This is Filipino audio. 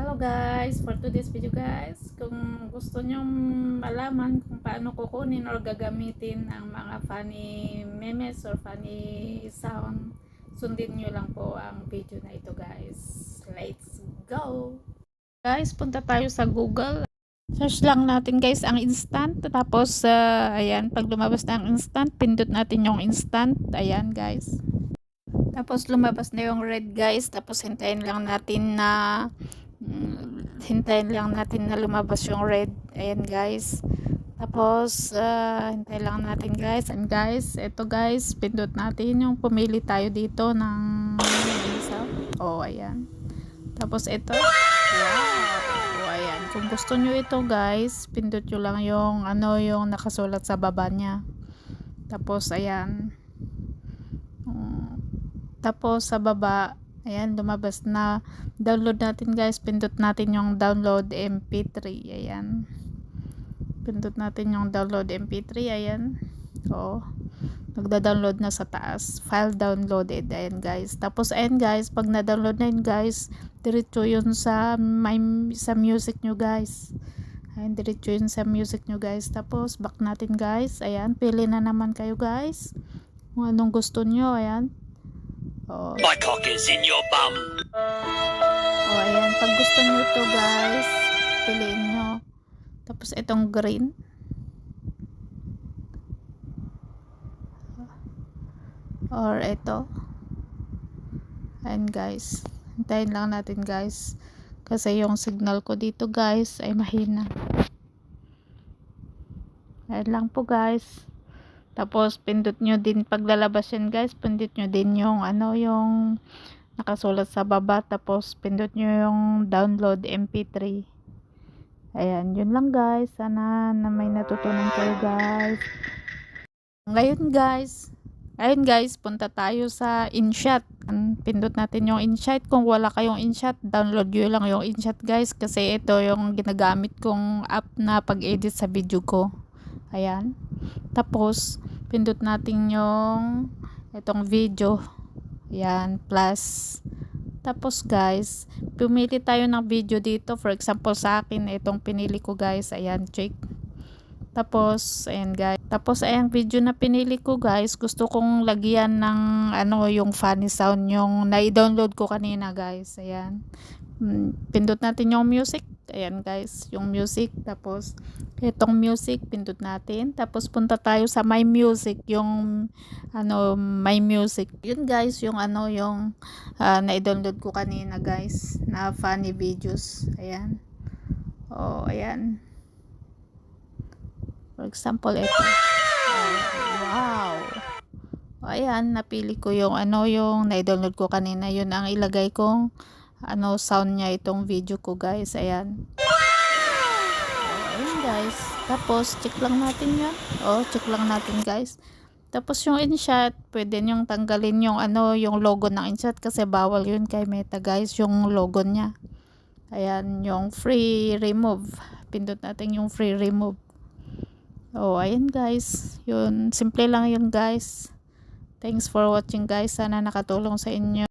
Hello guys, for today's video guys, kung gusto nyo malaman kung paano kukunin or gagamitin ang mga funny memes or funny sound, sundin nyo lang po ang video na ito guys. Let's go! Guys, punta tayo sa Google. Search lang natin guys ang instant. Tapos, ayan, pag lumabas na ang instant, pindot natin yung instant. Ayan guys. Tapos lumabas na yung red guys. Tapos hintayin lang natin na lumabas yung red. Ayan guys. Tapos hintayin lang natin guys. And guys, ito guys, pindot natin yung pumili tayo dito ng isa. Oh, ayan. Tapos ito. Wow. Oh, ayan. Kung gusto nyo ito guys, pindot nyo lang yung yung nakasulat sa baba niya. Tapos ayan. Tapos sa baba, ayan, lumabas na. Download natin guys. Pindot natin yung download MP3. Ayan. Pindot natin yung download MP3. Ayan. Oo. Nagda-download na sa taas. File downloaded. Ayan guys. Tapos ayan guys, pag na-download na yun guys, diretso yun sa music nyo guys. Ayan, diretso yun sa music nyo guys. Tapos back natin guys. Ayan, pili na naman kayo guys. Kung anong gusto nyo. Ayan. Oh. My cock is in your bum. Oh, ayan. Pag gusto nyo ito, guys, piliin nyo. Tapos, itong green. Or ito. Ayan, guys. Hintayin lang natin, guys. Kasi yung signal ko dito, guys, ay mahina. Ayan lang po, guys. Tapos, pindot nyo din, paglalabas yan guys, pindot nyo din yung, yung nakasulat sa baba. Tapos, pindot nyo yung download MP3. Ayan, yun lang guys. Sana na may natutunan kayo guys. Ngayon guys, ayun guys, punta tayo sa InShot. Pindot natin yung InShot. Kung wala kayong InShot, download nyo lang yung InShot guys. Kasi ito yung ginagamit kong app na pag-edit sa video ko. Ayan. Tapos, pindot natin yung itong video. Ayan, plus. Tapos guys, pumili tayo ng video dito. For example, sa akin, itong pinili ko guys. Ayan, check. Tapos, ayan guys. Tapos, ayan video na pinili ko guys. Gusto kong lagyan ng yung funny sound yung na-download ko kanina guys. Ayan. Pindot natin yung music. Ayan guys, yung music. Tapos, itong music, pindot natin. Tapos, punta tayo sa My Music. Yung, My Music. Yun guys, yung yung na-download ko kanina guys. Na funny videos. Ayan. Oh, ayan. For example, ito. Wow. O, ayan, napili ko yung yung na-download ko kanina. Yun ang ilagay kong sound niya itong video ko guys. Ayan. Ayan guys. Tapos check lang natin yan. Check lang natin guys. Tapos yung InShot, pwede nyong tanggalin yung yung logo ng InShot kasi bawal yun kay Meta guys, yung logo niya. Ayan, yung free remove. Pindot natin yung free remove. Ayan guys. Yun, simple lang yun guys. Thanks for watching guys. Sana nakatulong sa inyo.